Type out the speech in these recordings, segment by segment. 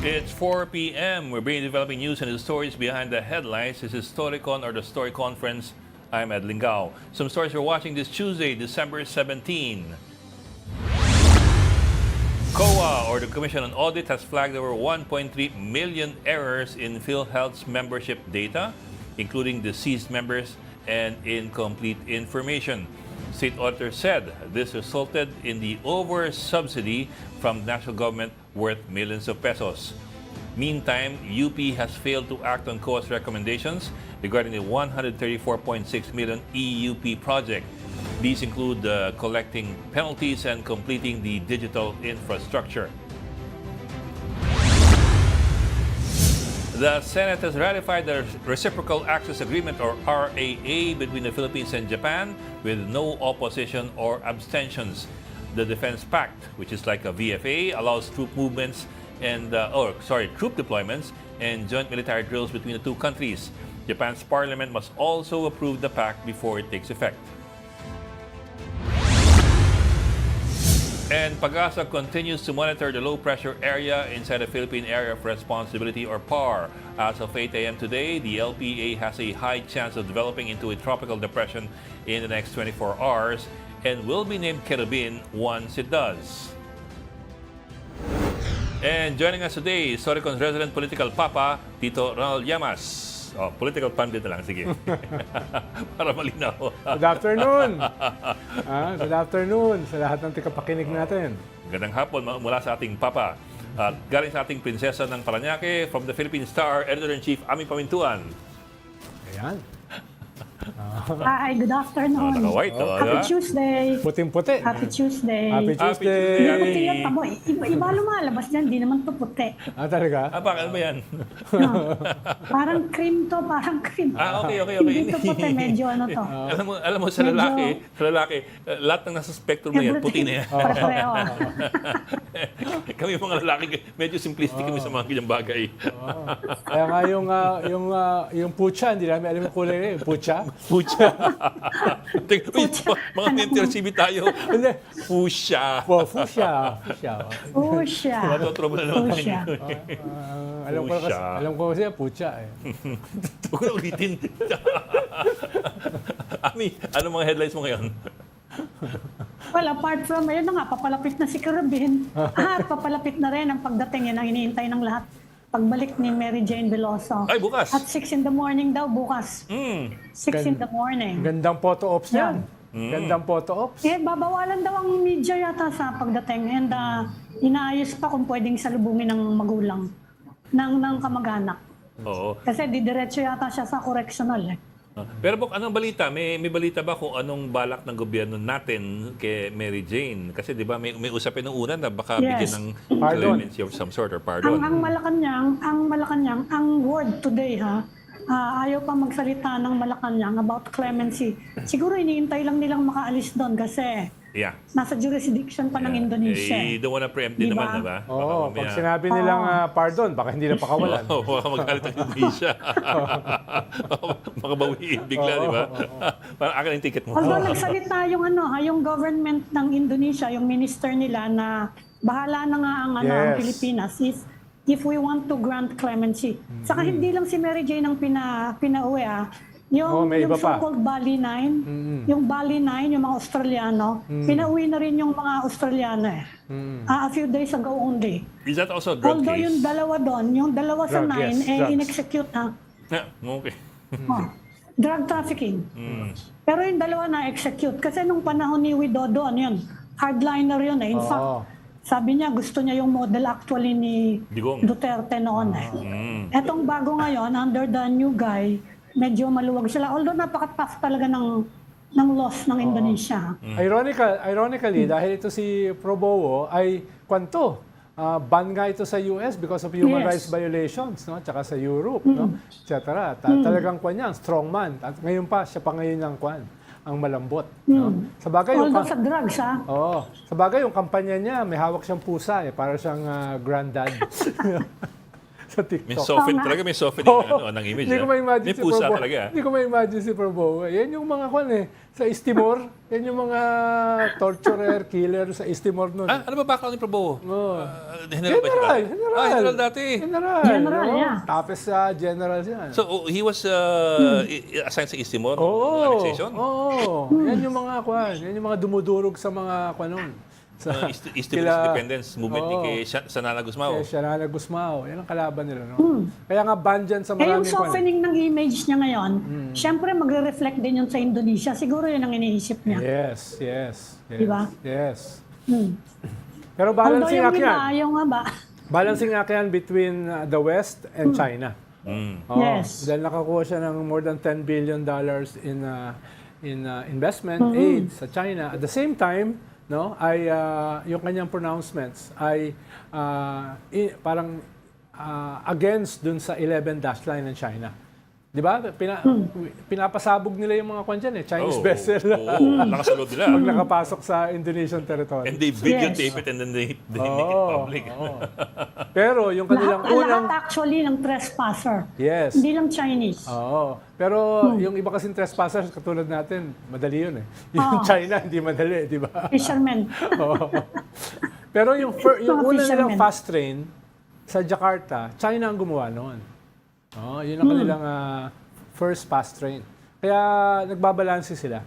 It's 4 p.m. We're bringing developing news and the stories behind the headlines. This is Storycon or the Story Conference. I'm Ed Lingao. Some stories we're watching this Tuesday, December 17. COA, or the Commission on Audit, has flagged over 1.3 million errors in PhilHealth's membership data, including deceased members and incomplete information. State auditor said this resulted in the over-subsidy from the national government worth millions of pesos. Meantime, UP has failed to act on COA's recommendations regarding the 134.6 million EUP project. These include collecting penalties and completing the digital infrastructure. The Senate has ratified the Reciprocal Access Agreement, or RAA, between the Philippines and Japan with no opposition or abstentions. The Defense Pact, which is like a VFA, allows troop movements and troop deployments and joint military drills between the two countries. Japan's parliament must also approve the pact before it takes effect. And Pag-asa continues to monitor the low-pressure area inside the Philippine Area of Responsibility, or PAR. As of 8 a.m. today, the LPA has a high chance of developing into a tropical depression in the next 24 hours and will be named Kerubin once it does. And joining us today is Storycon's resident political papa, Tito Ronald Llamas. Oh, political pundit na lang, sige. Para malinaw. Good afternoon! Good afternoon sa lahat ng tikapakinig natin. Gandang hapon mula sa ating papa. At galing sa ating prinsesa ng Parañaque, from the Philippine Star, Editor-in-Chief, Ami Pamintuan. Ayan. Hi, good afternoon. Naka-white, Happy Tuesday. Puting-puti. Happy Tuesday. Happy Tuesday. Hindi puti yan, tamo. Iba lumalabas dyan, di naman to puti. Talaga? Bakit ano ba yan? Parang cream to, parang cream. Okay. Hindi to puti, medyo ano to. Alam mo sa lalaki, lahat ng nasa spectrum na yan, puti na yan. Pare-pareho. Kami mga lalaki, medyo simplistic kami sa mga ganyang bagay. Kaya nga yung pucha, hindi namin alam yung kulay na yung pucha. Pucha. Mga interceive tayo. Hindi. Pusya. Fuchsia. Pusya. Matotro mo na naman. Pusya. Alam ko kasi pucha eh. Huwag na ulitin. Ami, ano mga headlines mo ngayon? Well, apart from, ayun na nga, papalapit na si Kerubin. At papalapit na rin ang pagdating yan ang iniintay ng lahat. Pagbalik ni Mary Jane Veloso. Ay, bukas. At 6 in the morning daw, bukas. 6 in the morning. Gandang photo ops yan. Gandang photo ops. Babawalan daw ang media yata sa pagdating. And inaayos pa kung pwedeng salubungin ng magulang, ng kamag-anak. Oo. Kasi didiretso yata siya sa correctional eh. Pero Bok, anong balita? May balita ba kung anong balak ng gobyerno natin kay Mary Jane? Kasi di ba may usapin nung una na baka bigyan ng clemency of some sort or pardon. Ang Malacanang, ang word today ayaw pa magsalita ng Malacanang about clemency. Siguro iniintay lang nilang makaalis doon kasi nasa jurisdiction pa ng Indonesia. You don't wanna preempt din naman, diba? Oo, pag sinabi nilang pardon, baka hindi na pakawalan. Baka magalit ang Indonesia. Makabawiin bigla, di ba? Parang akin yung ticket mo. Although nagsalita yung government ng Indonesia, yung minister nila na bahala na nga ang ang Pilipinas if we want to grant clemency. Saka hindi lang si Mary Jane ang pinauwi yung so-called Bali 9, yung Bali 9, yung mga Australiano, pinauwi na rin yung mga Australiano a few days ago only. Is that also a drug Although case? yung dalawa doon, yung dalawa sa 9, in-execute Okay. drug trafficking. Pero yung dalawa na-execute. Kasi nung panahon ni Widodo, yun, hardliner yun In fact, sabi niya gusto niya yung model actually ni Digong. Duterte noon Etong bago ngayon, under the new guy, medyo maluwag sila. Although napaka-tough talaga ng laws ng Indonesia. Ironically, dahil ito si Probowo ay kwanto. Ban nga ito sa US because of human rights violations, no? Tsaka sa Europe, no? Etc. Talagang kwan yan, strong man. At ngayon pa, siya pa ngayon ang kwan, ang malambot. No? Sabagay, Although sa drugs, sabagay, yung kampanya niya, may hawak siyang pusa, para siyang granddad. sa May TikTok. soften, Oo nga. talaga may softening ng image. Hindi ko ma-imagine May si pusa Probo. talaga. Hindi ko ma-imagine si Probo. Yan yung mga kwan sa East Timor. Yan yung mga torturer, killer sa East Timor nun. Ano ba background ni Probo? Oh. General ba siya? General. General dati. General, yeah. Tapos general yan. So, he was assigned sa East Timor Oo. annexation? Oo. Yan yung mga kwan. Yan yung mga dumudurog sa mga kwan nun. Sa East Timor Independence Movement ni kay Sanana Gusmao. Shanana Guzmao. Yan ang kalaban nila. No? Kaya nga ban dyan sa Eh yung maraming kwan. softening ng image niya ngayon, syempre magre-reflect din yun sa Indonesia. Siguro yun ang iniisip niya. Yes. Diba? Yes. Hmm. Pero Although balancing yung act iba, yan. yung nga ba? Balancing act yan between the West and China. Oo. Yes. Dahil nakakuha siya ng more than $10 billion in investment aid sa China. At the same time, no, ay yung kanyang pronouncements ay parang against dun sa 11 dash line ng China. 'Di ba? Pinapasabog nila yung mga kwan dyan, Chinese vessel. Nakasalod nila. Pag nakapasok sa Indonesian territory. And they videotape it and then they make it public. Pero yung kanilang unang... Lahat actually ng trespasser. Yes. Hindi lang Chinese. Oo. Pero yung iba kasing trespassers, katulad natin, madali yun eh. Yung China, hindi madali, di ba? Fishermen. Oo. Pero yung Mga una nilang fishermen. fast train sa Jakarta, China ang gumawa noon. Oh, yun ang kanilang first fast train. Kaya nagbabalanse sila.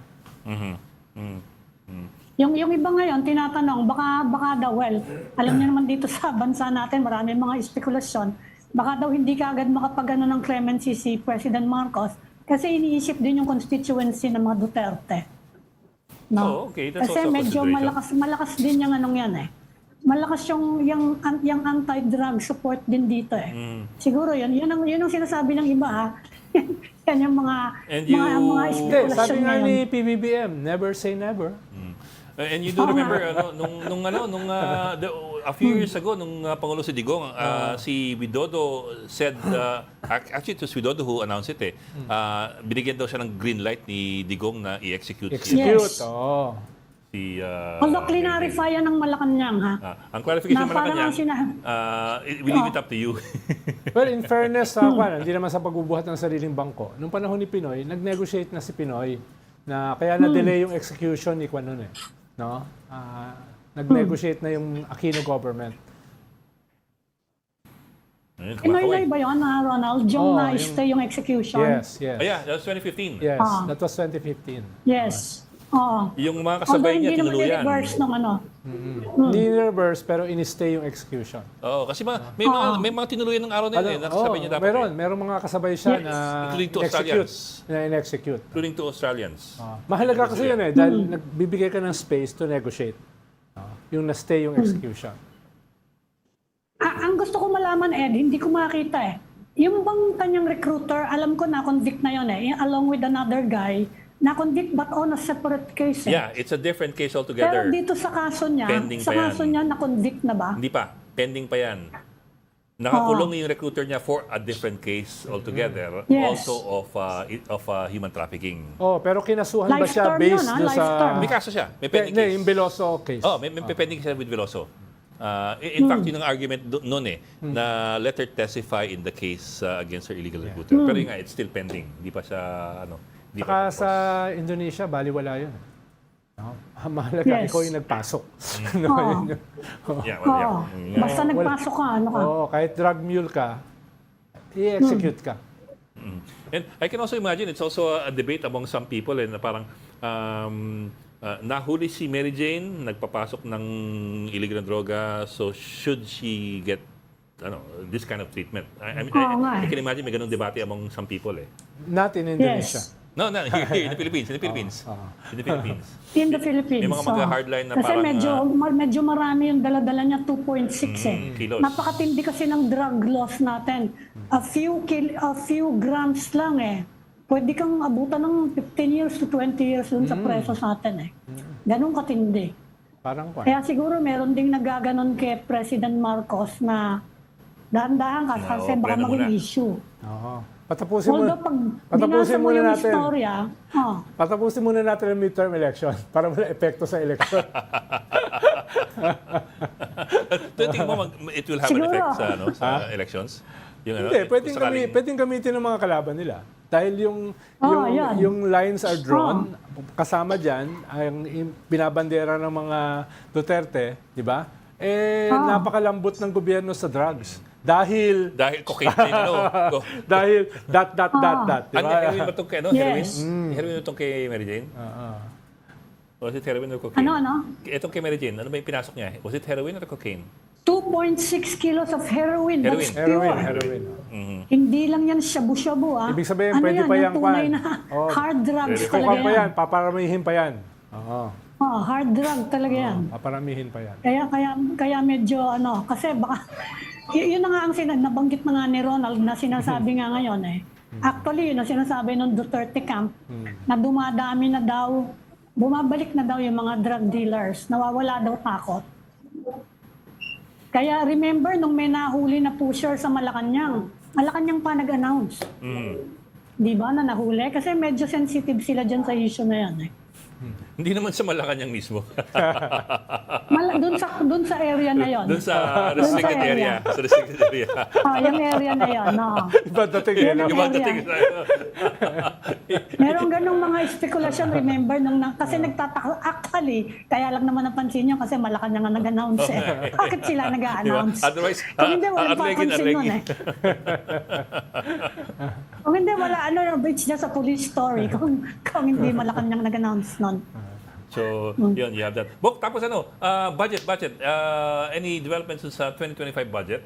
Yung iba ngayon, tinatanong, baka daw, well, alam niyo naman dito sa bansa natin, marami mga espekulasyon, baka daw hindi ka agad makapagano ng clemency si President Marcos kasi iniisip din yung constituency ng mga Duterte. No? Oh, okay. That's Kasi also a medyo consideration. malakas din yung anong yan eh. Malakas yung anti-drug support din dito eh. Siguro yun ang sinasabi ng iba ha. Yan yung mga And mga Hindi, espekulasyon sabi nga ngayon. ni PBBM, never say never. And you do remember a few years ago nung Pangulo si Digong, si Widodo said actually it was Widodo who announced it binigyan daw siya ng green light ni Digong na i-execute Execute, Yes. oh. si Although clarify yan ng Malacanang ha. ang clarification Na naman parang kanya, ang we leave it up to you. Well, in fairness, hindi naman sa pagbubuhat ng sariling bangko. Nung panahon ni Pinoy, nag-negotiate na si Pinoy na kaya na-delay yung execution ni Kwan nun eh. No? Nag-negotiate na yung Aquino government. Ayun, Pinoy kumakaway. ba yun, Ronald? Yung Oh, na-stay yung execution? Yes. Yeah, that was 2015. Yes, Ah. that was 2015. Yes. Oo. Yung mga Although kasabay niya hindi naman tinuluyan. i-reverse nung ano. Hindi reverse pero in-stay yung execution. Oo, kasi may mga tinuluyan ng araw na yun, nakasabay niya dapat. meron mga kasabay siya Yes. na Including to in-execute. Australians. Na in-execute. Including to Australians. Mahalaga kasi yun eh, dahil nagbibigay ka ng space to negotiate. Yung na-stay yung execution. Ang gusto ko malaman, Ed, hindi ko makita eh. Yung bang kanyang recruiter, alam ko na-convict na yun eh, along with another guy, na-convict but on a separate case eh. Yeah, it's a different case Pero altogether. dito sa kaso niya, Pending pa yan. na-convict na ba? Hindi pa. Pending pa yan. Nakakulong yung recruiter niya for a different case altogether. Yes. Also of human trafficking. Oh, pero kinasuhan ba Life siya term based yun, doon life sa... term. May kaso siya. May pending Hindi, case. yung Veloso case. May pending siya with Veloso. In fact, yun ang argument noon na let her testify in the case against her illegal recruiter. Pero yun nga, it's still pending. Hindi pa siya, hindi Saka pa sa Indonesia, baliwala yun. No? Mahalaga, Yes. ikaw yung nagpasok. No, Oo. yun yun. Yeah, well, Oo. yeah. Basta nagpasok ka, ano ka? Oo, kahit drug mule ka, i-execute ka. And I can also imagine it's also a debate among some people na parang nahuli si Mary Jane, nagpapasok ng illegal na droga, so should she get this kind of treatment? I can imagine may ganung debate among some people eh. Not in Indonesia. Yes. No, here in the Philippines. In the Philippines. In the Philippines. In the Philippines. May mga oo. mag-hardline na kasi parang, medyo marami yung dala-dala niya, 2.6 eh. kilos. Napakatindi kasi ng drug loss natin. A few grams lang eh. Pwede kang abutan ng 15 years to 20 years dun sa preso sa atin eh. Ganun katindi. Parang kwan. Kaya siguro meron ding nagaganon kay President Marcos na dahan-dahan ka kasi baka plano maging muna. issue. Oo. Patapusin mo, Although pag patapusin binasa mo muna yung natin. istorya, Patapusin muna natin ang midterm election para wala epekto sa election. Do you think mo it will have an Siguro. effect sa elections? Yung, Hindi, kung sakaling- pwedeng gamitin ng mga kalaban nila. Dahil yan. yung lines are drawn, kasama dyan, ang binabandera ng mga Duterte, di ba? Napakalambot ng gobyerno sa drugs. Dahil cocaine din, dahil dot. Di Ano, ba? heroin ba itong kay, Yes. Heroin? Heroin itong kay Mary Jane? Was it heroin or cocaine? Ano? Itong kay Mary Jane, ano ba yung pinasok niya? Was it heroin or cocaine? 2.6 kilos of heroin. That's pure. Heroin. Hindi lang yan shabu-shabu, ah. Ibig sabihin, ano pwede yan, pa yung yung tunay kwan. na hard drugs talaga Kukuha pa yan. yan, paparamihin pa yan. Oo. Hard drug talaga yan. Paparamihin pa yan. Kaya medyo kasi baka yun na nga ang nabanggit na nga ni Ronald na sinasabi nga ngayon eh. Actually, yun ang sinasabi ng Duterte camp na dumadami na daw, bumabalik na daw yung mga drug dealers, nawawala daw takot. Kaya remember, nung may nahuli na pusher sa Malacanang pa nag-announce. Di ba na nahuli? Kasi medyo sensitive sila dyan sa issue na yan eh. Hindi naman sa Malacanang mismo. Doon sa area na yon. Doon sa restricted area. Sa restricted area. Yung area na yon. No. Iba dating Yun yun. ang Iba area. dating Meron ganong mga speculation, remember, kasi nagtataka, actually, kaya lang naman napansin nyo kasi Malacanang nga nag-announce eh. Bakit sila nag-announce? Otherwise, Kung hindi, walang Arlegin. papansin nun eh. Kung hindi, wala, it's just a police story kung hindi Malacanang nag-announce nun. So, yun, you have that. Bok, tapos budget. Any developments sa 2025 budget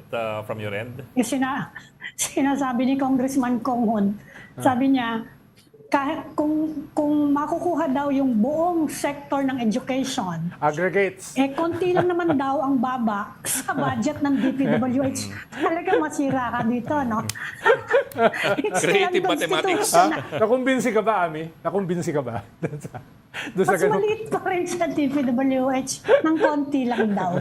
from your end? Yung sinasabi ni Congressman Kong Hun, sabi niya, kahit kung makukuha daw yung buong sector ng education, Aggregates. konti lang naman daw ang baba sa budget ng DPWH. Talaga masira ka dito, no? It's Creative still mathematics. unconstitutional. Nakumbinsi ka ba, Ami? Nakumbinsi ka ba? Doon sa Mas ganun. maliit pa rin sa DPWH. Ng konti lang daw.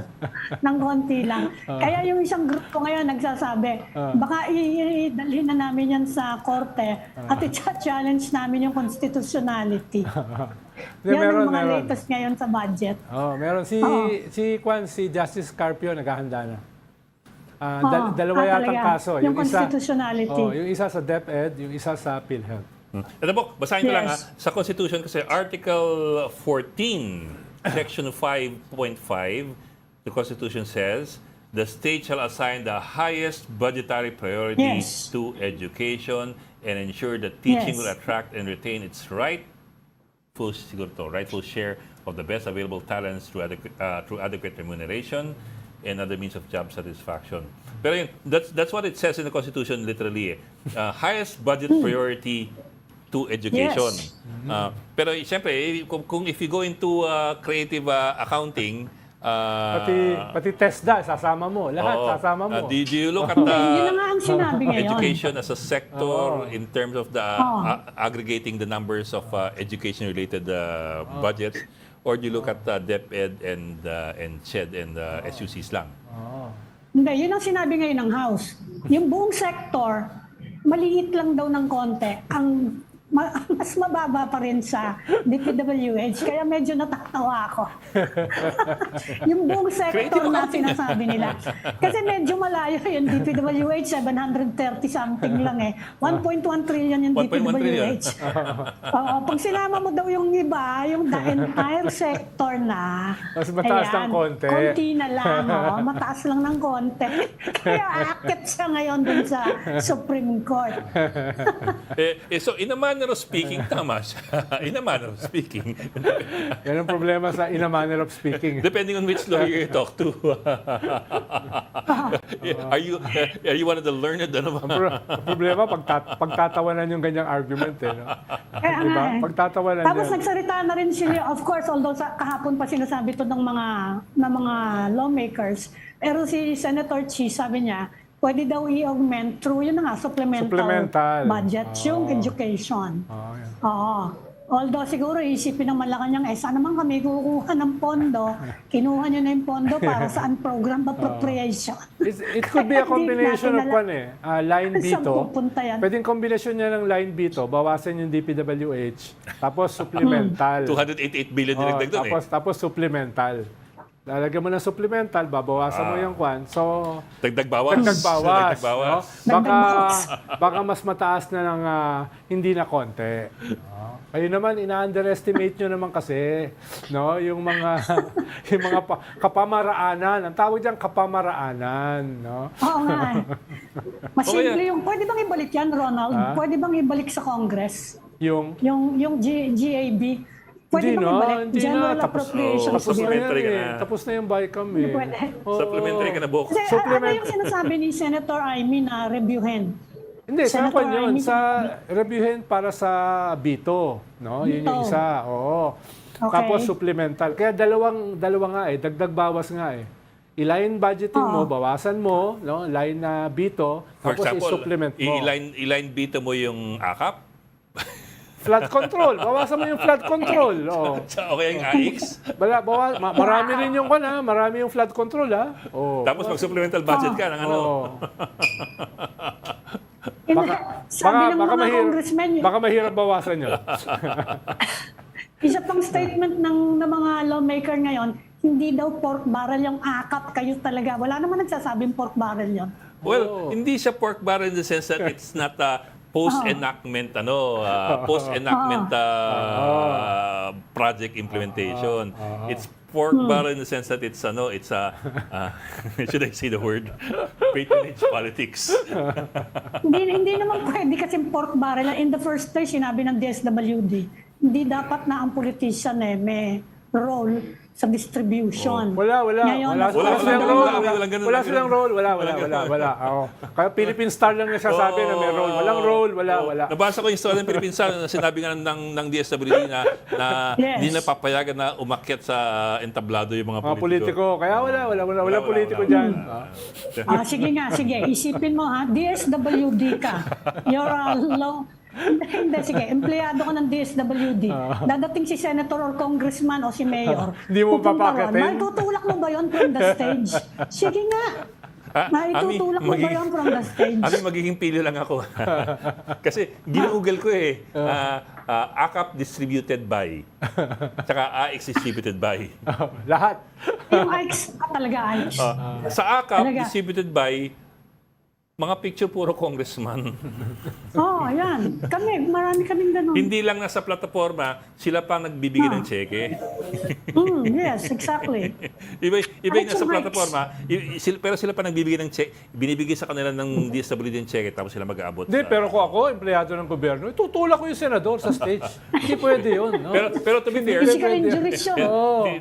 Ng konti lang. Kaya yung isang grupo ngayon nagsasabi, baka idalhin na namin yan sa korte at i-challenge namin yung constitutionality. Yan ang mga latest ngayon sa budget. Meron si Justice Carpio naghahanda na. Dalawa yatang talaga. kaso. Yung constitutionality. Yung isa sa DepEd, yung isa sa PhilHealth. Ito po, basahin ko lang Yes. sa Constitution kasi Article 14, Section 5.5, the Constitution says, the state shall assign the highest budgetary priority Yes. to education and ensure that teaching Yes. will attract and retain its rightful share of the best available talents through adequate remuneration and other means of job satisfaction. Pero yun, that's what it says in the Constitution literally. Highest budget priority to education. Yes. Pero siyempre, kung if you go into creative accounting, Pati TESDA, sasama mo. Lahat, sasama mo. do you look at Yun na nga ang sinabi ngayon. education as a sector in terms of the aggregating the numbers of education-related budgets, or do you look at DepEd and SHED and SUCs lang? Hindi, yun ang sinabi ngayon ng House. Yung buong sector, maliit lang daw ng konti. Ang mas mababa pa rin sa DPWH, kaya medyo natatawa ako. Yung buong sector na sinasabi nila. Kasi medyo malayo yung DPWH, 730 something lang eh. 1.1 trillion yung 1.1 trillion. DPWH. Pag sinama mo daw yung iba, yung the entire sector na, Mas mataas ng konti. konti na lang, mataas lang ng konti. Kaya akit siya ngayon dun sa Supreme Court. So, in a manner of speaking, tama siya. In a manner of speaking. Yan ang problema sa in a manner of speaking. Depending on which lawyer you talk to. Are you one of the learned? Ano ba? Ang problema, pagtatawanan yung ganyang argument. No? Kaya Diba? nga eh. Pagtatawanan Tapos yan. nagsalita na rin sila, of course, although kahapon pa sinasabi to ng mga lawmakers, pero si Senator Chi, sabi niya, pwede daw i-augment through yun na nga, supplemental budget, yung education. Yan. Oo. Although siguro isipin ng Malacanang, sana naman kami kukuha ng pondo, kinuha nyo na yung pondo para saan program appropriation. It could be a combination of line B Saan to. pupunta yan? Pwedeng kombinasyon niya ng line B to, bawasan yung DPWH, tapos supplemental. 288 billion dinagdag doon Tapos supplemental. lalagyan mo ng supplemental, babawasan mo yung kwan. So, Dagdag bawas. dagdag bawas. Dagdag bawas. No? Baka mas mataas na ng hindi na konti. No? Kayo naman, ina-underestimate nyo naman kasi, no? yung mga kapamaraanan. Ang tawag diyan kapamaraanan. No? Oo nga. Mas simple yung, pwede bang ibalik yan, Ronald? Pwede bang ibalik sa Congress? Yung GAB? Pwede bang ibalik? Hindi General na. Appropriations Tapos na Bill. yan Supplementary ka eh. na. Tapos na yung BICAM eh. Pwede. Oo. Supplementary ka na, Bok. Kasi ano yung sinasabi ni Senator Amy na reviewin? Hindi, sa Senator kwan yun. Amy- Sa reviewin para sa Bito. No? Yun yung Bito. isa. Oo. Okay. Tapos supplemental. Kaya dalawa nga eh. Dagdag bawas nga eh. I-line budgeting mo, bawasan mo, no? Line na Bito, For tapos example, i-supplement mo. i-line bito mo yung AKAP. Flood control. Bawasan mo yung flood control. Oo. Okay ang AX. Marami rin yung marami yung flood control ha. Oo. Tapos mag-supplemental budget ka ng ano. Oo. Sabi ng mga congressmen, Baka mahirap bawasan yun. isa pang statement ng mga lawmaker ngayon, hindi daw pork barrel yung AKAP, kayo talaga. Wala naman nagsasabing pork barrel yon. Well, hindi siya pork barrel in the sense that it's not a post-enactment post-enactment project implementation. It's pork barrel in the sense that it's should I say the word patronage politics. Hindi naman pwede kasi pork barrel. In the first place, sinabi ng DSWD, hindi dapat na ang politician may role sa distribution. Wala Ngayon, silang role. Wala. Oo. Kaya Philippine Star lang nasasabi na may role. Walang role, wala. Nabasa ko yung story ng Philippine Star na sinabi nga ng DSWD na Yes. hindi na papayagan na umakyat sa entablado yung mga Mga politiko. politiko. Kaya wala politiko dyan. Sige. Isipin mo ha, DSWD ka. You're a law... Hindi, sige. Empleyado ka ng DSWD. Dadating si senator or congressman o si mayor. Hindi mo Pupunta papakatin? ron. Maitutulak mo ba yun from the stage? Sige nga. Maitutulak mo ba yun from the stage? Magiging pili lang ako. Kasi ginugol ko AKAP distributed by. Tsaka AX distributed by. Lahat. Yung Ike's, talaga Ike's. Sa AKAP Talaga. distributed by, mga picture puro congressman. Yan. Marami kaming ganun. Hindi lang nasa plataforma, sila pa nagbibigay ng cheque. Yes, exactly. Iba yung Right, nasa so plataforma, pero sila pa nagbibigay ng cheque, binibigay sa kanila ng DSWD yung cheque, tapos sila mag-aabot. Hindi, pero kung ako, empleyado ng gobyerno, itutulak ko yung senador sa stage. Hindi pwede yun. No? Pero to be fair, Physical injuries yun.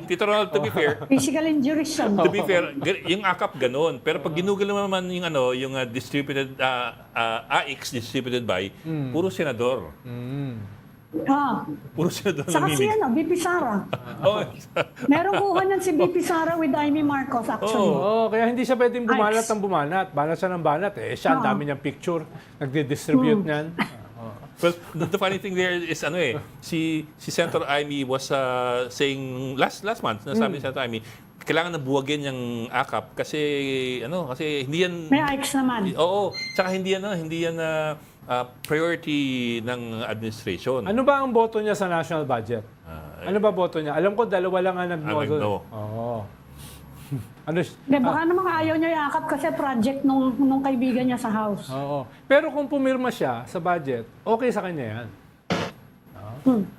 Tito Ronald, to be fair, Physical injuries yun. to be fair, yung AKAP ganun. Pero pag ginugol naman yung distributed AX distributed by, puro senador. Puro senador Saka si namimigay. BP Sara. Oh, Merong kuha niyan si BP Sara with Amy Marcos actually. Kaya hindi siya pwedeng bumanat ng bumanat. Banat siya ng banat. Siya, ang dami niyang picture. Nagdi-distribute niyan. well, the funny thing there is si Senator Amy was saying last month, nasabi ni Senator Amy, kailangan na buwagin yung AKAP kasi hindi yan May Ike's naman. Oo, tsaka hindi yan priority ng administration. Ano ba ang boto niya sa national budget? Ano ba boto niya? Alam ko, dalawa lang ang nag-no. nag-no. Oo. Baka naman ayaw niya yakap kasi project nung kaibigan niya sa house. Oo. Pero kung pumirma siya sa budget, okay sa kanya yan.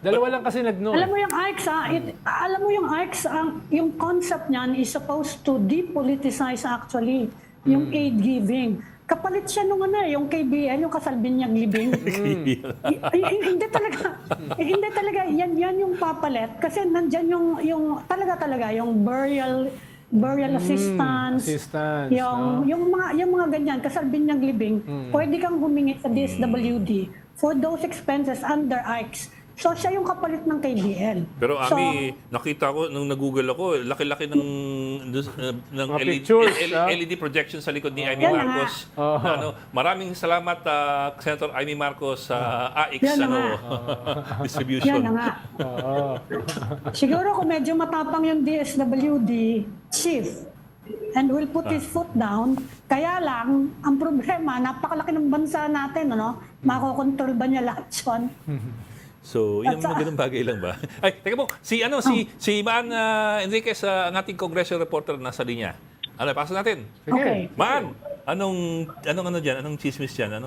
Dalawa lang kasi nag-no. Alam mo yung Ike's yung concept niyan is supposed to depoliticize actually yung aid giving. Kapalit siya yung KBL, yung kasalbinyang libing. Hindi talaga yan yung papalit kasi nandiyan yung talaga yung burial assistance, yung mga ganyan, kasalbinyang libing, pwede kang humingi sa DSWD for those expenses under Ike's. So, siya yung kapalit ng KBL. Pero nakita ko, nung nag-google ako, laki-laki ng pictures, LED projection sa likod ni Amy Yan na Marcos. Maraming salamat, Senator Amy Marcos sa AX Yan na distribution. Yan na nga. Siguro kung medyo matapang yung DSWD chief and will put his foot down, kaya lang, ang problema, napakalaki ng bansa natin, makokontrol ba niya lahat yun? So, yun ang mga ganung bagay lang ba? Ay, teka po, si Maan Enriquez, ang ating congressional reporter nasa linya. Ano, pasok natin. Okay. Maan, anong chismis diyan?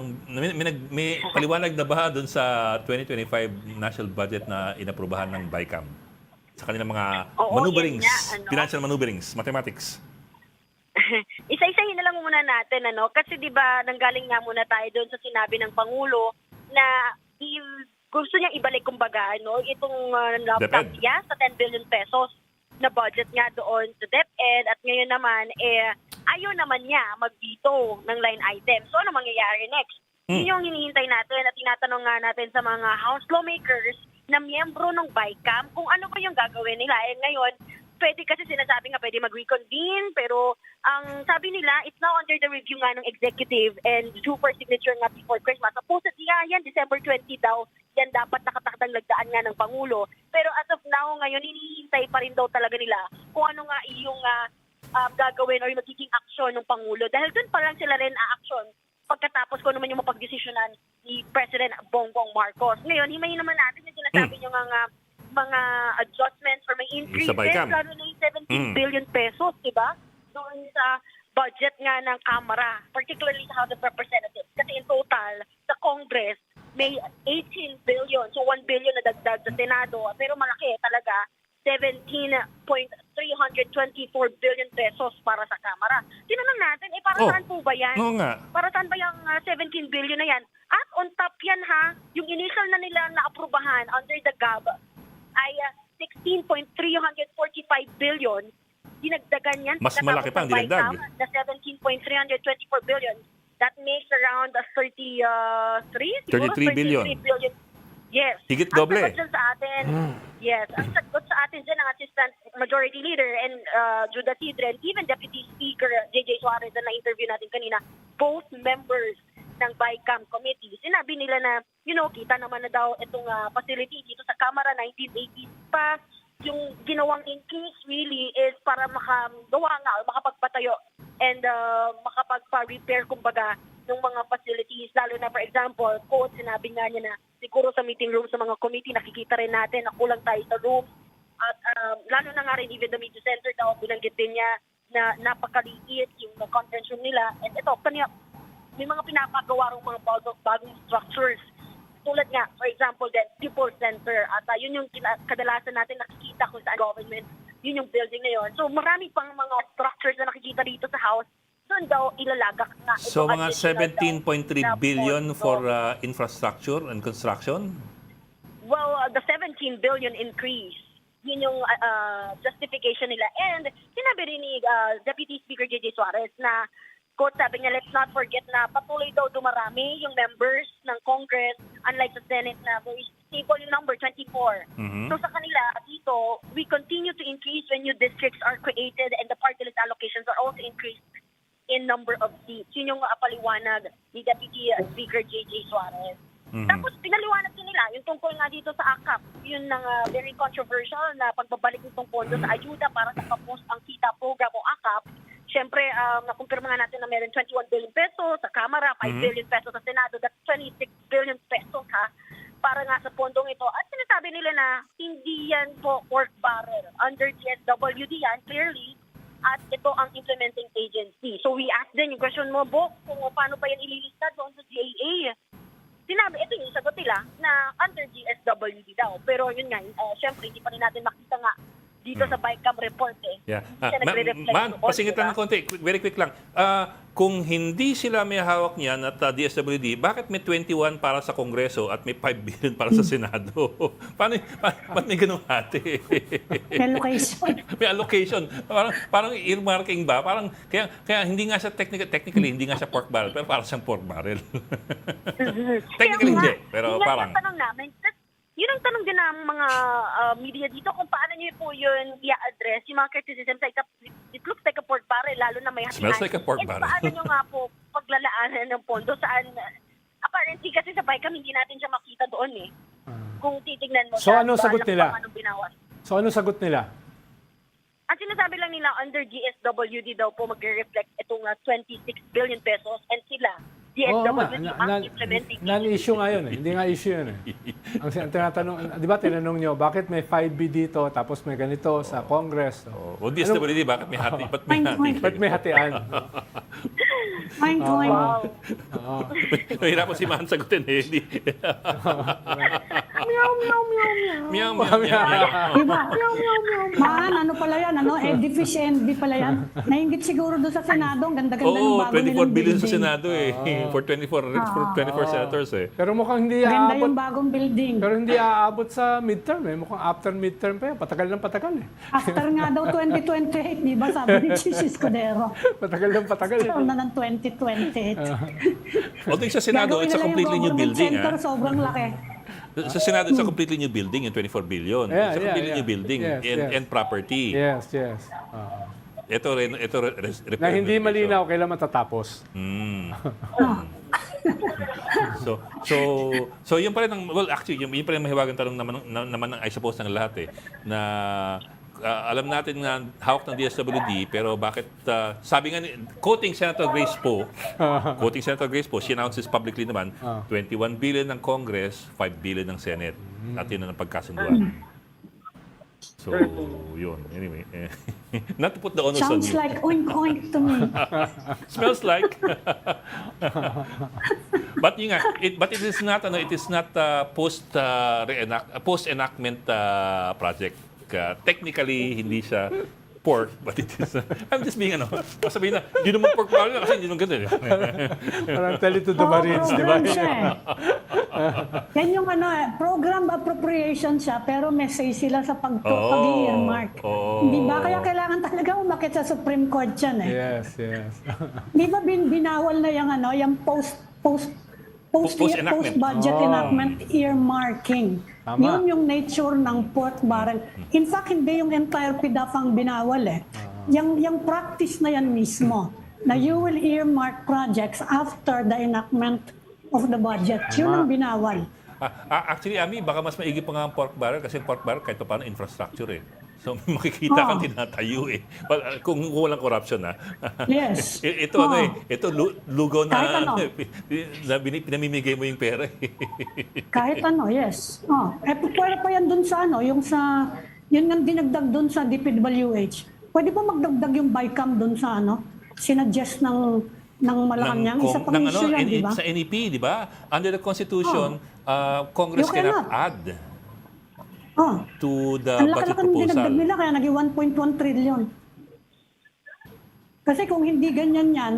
May paliwanag na ba doon sa 2025 national budget na inaprubahan ng BICAM? Sa kanilang mga maneuverings, financial maneuverings, mathematics. Isa-isahin na lang muna natin, kasi 'di ba nanggaling nga muna tayo doon sa sinabi ng Pangulo na gusto niyang ibalik kumbaga itong DepEd. sa 10 billion pesos na budget nga doon sa DepEd, at ngayon naman ayaw naman niya magbito ng line item. So ano mangyayari next? Yun yung hinihintay natin at tinatanong nga natin sa mga House lawmakers na miyembro ng BICAM kung ano ba yung gagawin nila. Ngayon, pwede kasi sinasabi nga pwede mag-reconvene, pero ang sabi nila, it's now under the review nga ng executive and due for signature nga before Christmas. Supposedly yan, December 20 daw, yan dapat nakatakdang lagdaan nga ng Pangulo. Pero as of now, ngayon, hinihintay pa rin daw talaga nila kung ano nga yung gagawin or magiging aksyon ng Pangulo. Dahil dun pa lang sila rin a-action pagkatapos ko naman yung mapagdesisyonan ni President Bongbong Marcos. Ngayon, himayin naman natin yung sinasabi nyo nga mga adjustments or may increases, lalo na yung 17 billion pesos, di ba? Doon sa budget nga ng Kamara, particularly sa House of Representatives. Kasi in total, sa Congress, may 18 billion, so 1 billion na dagdag sa Senado. Pero malaki talaga, 17.324 billion pesos para sa Kamara. Tinanong natin, para saan po ba yan? Oo nga. Para saan ba yung 17 billion na yan? At on top yan yung initial na nila na aprubahan under the GAB ay 16.345 billion. Dinagdagan yan. Mas malaki pa ang dinagdag. Na 17.324 billion. That makes around 33 billion. Yes. Higit doble. Ang sagot dyan sa atin, yes. Ang sagot sa atin dyan ng Assistant Majority Leader and Judah Sidre and even Deputy Speaker JJ Suarez na na-interview natin kanina, both members ng BICAM Committee. Sinabi nila na, kita naman na daw itong facility dito sa Kamara, 1980s pa. Yung ginawang increase really is para makagawa nga o makapagpatayo and makapagpa-repair kumbaga ng mga facilities. Lalo na, for example, quote, sinabi nga niya na siguro sa meeting room sa mga committee, nakikita rin natin na kulang tayo sa room. At lalo na nga rin, even the media center daw, binanggit din niya na napakaliit yung conference room nila. And ito, may mga pinapagawa rin mga bagong structures. Tulad nga, for example, the People Center. At yun yung kadalasan natin nakikita kung saan government, yun yung building na yun. So marami pang mga structures na nakikita dito sa house. Doon daw ilalagak na. So mga 17.3 billion for infrastructure and construction? Well, the 17 billion increase, yun yung justification nila. And sinabi rin ni Deputy Speaker JJ Suarez na, quote, sabi niya, let's not forget na patuloy daw dumarami yung members ng Congress, unlike sa Senate na very stable yung number, 24. So sa kanila, dito, we continue to increase when new districts are created and the party list allocations are also increased in number of seats. Yun yung paliwanag ni Deputy Speaker JJ Suarez. Tapos pinaliwanag din nila yung tungkol nga dito sa AKAP. Yun ng very controversial na pagbabalik nitong pondo sa ayuda para sa kapos ang kita program o AKAP. Siyempre, nakumpirma nga natin na meron 21 billion pesos sa Kamara, 5 billion pesos sa Senado, that's 26 billion pesos para nga sa pondong ito. At sinasabi nila na hindi yan po pork barrel. Under DSWD yan, clearly, at ito ang implementing agency. So we asked din yung question mo, Bo, kung paano pa yan ililista doon sa GAA. Sinabi, ito yung sagot nila na under DSWD daw. Pero yun nga, siyempre, hindi pa rin natin makita nga dito sa BICAM report Yeah. Hindi siya nagre-reflect. Man, pasingitan ng konti. Very quick lang. Kung hindi sila may hawak niyan at DSWD, bakit may 21 para sa Kongreso at may 5 billion para sa Senado? Paano may ganung ate? Allocation. May allocation. Parang earmarking ba? Parang kaya hindi nga siya technically hindi nga siya pork barrel, pero parang siyang pork barrel. Technically hindi, pero yun parang ang tanong namin. Yun ang tanong din ng mga media dito kung paano niyo po yun i-address yung mga criticisms like it looks like a pork barrel, lalo na may smells like a pork barrel. Paano nyo nga po paglalaanan ng pondo saan apparently kasi sa BICAM hindi natin siya makita doon kung titignan mo. So ano sagot nila? So ano sagot nila? Ang sinasabi lang nila under GSWD daw po magre-reflect itong 26 billion pesos and sila DSWD ang implementing non-issue nga yun eh. Hindi nga issue yun eh. Ang tinatanong, di ba tinanong nyo, bakit may 5B dito, tapos may ganito sa Congress? O DSWD, bakit may hati? Ba't may hati? Ba't may hatian? Fine, fine. Wow. Mahirap si Mahan sagutin eh. Hindi. Meow, meow, meow, meow. Meow, meow, meow. Diba? Man, ano pala yan? Deficiency pala yan. Nainggit siguro doon sa Senado. Ang ganda-ganda ng Oo, bago 24 nilang billion sa building. Senado eh. For 24 senators eh. Pero mukhang hindi Ganda aabot. yung bagong building. Pero hindi aabot sa midterm eh. Mukhang after midterm pa yan. Patagal ng patagal eh. After nga daw 2028, di ba? Sabi ni Chichi Escudero. Patagal ng patagal eh. After na ng 2028. Although sa Senado, it's a completely new building. Center, sobrang laki. Sa Senado, it's a completely new building, yung 24 billion. Yeah, It's a completely yeah. new building Yes, yes. and property. Yes, yes. Ito Na hindi malinaw kailan matatapos. So yun pa rin ang, well actually yun pa rin ang mahiwagang tanong naman I suppose ng lahat eh, na alam natin na hawak ng DSWD, pero bakit, sabi nga, quoting Senator Grace Poe, she announces publicly naman, 21 billion ng Congress, 5 billion ng Senate. At yun na ng pagkasunduan. So, yun. Anyway, not to put the onus on Sounds you. like oink-oink to me. Smells like. But yun nga, but it is not post enactment project. Technically hindi siya pork, but it is I'm just being sabihin na hindi naman pork barrel kasi hindi naman ganun. Parang tell it to the Marines, di ba? Program siya eh. Yan yung program appropriation siya, pero may say sila sa pag-earmark. Di ba? Kaya kailangan talaga umakit sa Supreme Court yan eh. Yes, yes. Di ba binawal na yung Post-enactment. post-budget enactment earmarking. Tama. Yun yung nature ng pork barrel. In fact, hindi yung entire PDAF ang binawal eh. Yung practice na yan mismo, na you will earmark projects after the enactment of the budget. Yun ang binawal. Actually, Ami, baka mas maigi pa nga ang pork barrel kasi pork barrel kahit pa paano infrastructure eh. So makikita kang tinatayo eh. Well, kung walang corruption ha. Yes. Ito ito lugaw na, Kahit ano. na pinamimigay mo yung pera eh. Kahit yes. Pwede pa yan dun sa yun nga dinagdag dun sa DPWH. Pwede pa magdagdag yung BICAM dun sa sinuggest ng Malacanang. Isa pang issue yan, di ba? Sa NEP, di ba? Under the Constitution, Congress You cannot. cannot add to the Ang budget laki-laki ng dinagdag proposal. nila, kaya naging 1.1 trillion. Kasi kung hindi ganyan yan,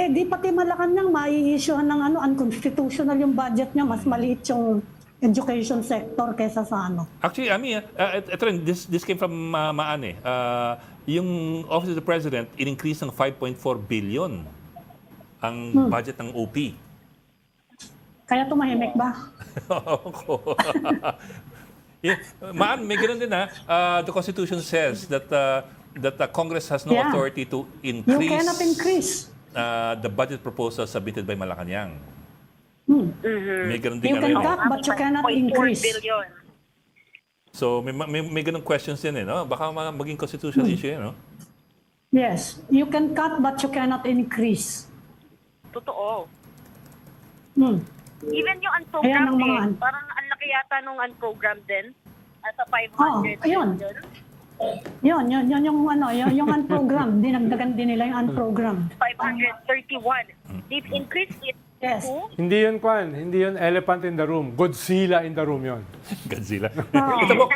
di pati Malacanang mai-issuehan ng unconstitutional yung budget niya, mas maliit yung education sector kaysa sa Actually, Ami, ito rin, this came from Maan eh. Yung Office of the President, in-increase ng 5.4 billion ang budget ng OP. Kaya tumahimik ba? Yeah. Maan, may ganun din the Constitution says that the Congress has no Yeah. authority to You increase cannot increase. the budget proposal submitted by Malacanang. May ganun You din can yun. cut, but you cannot 5.4 increase. billion. So may ganung questions din eh, no? Baka maging constitutional issue eh, no? Yes. You can cut, but you cannot increase. Totoo. Hmm. Even yung Ayan unprogrammed ang mga din. Parang ang laki yata nung unprogrammed din. Sa 500 ayun. billion. Yun yung unprogrammed. Dinagdagan din nila yung unprogrammed. 531. They've increased it Yes. to Hindi yun elephant in the room. Godzilla in the room yun. Godzilla. Ito po,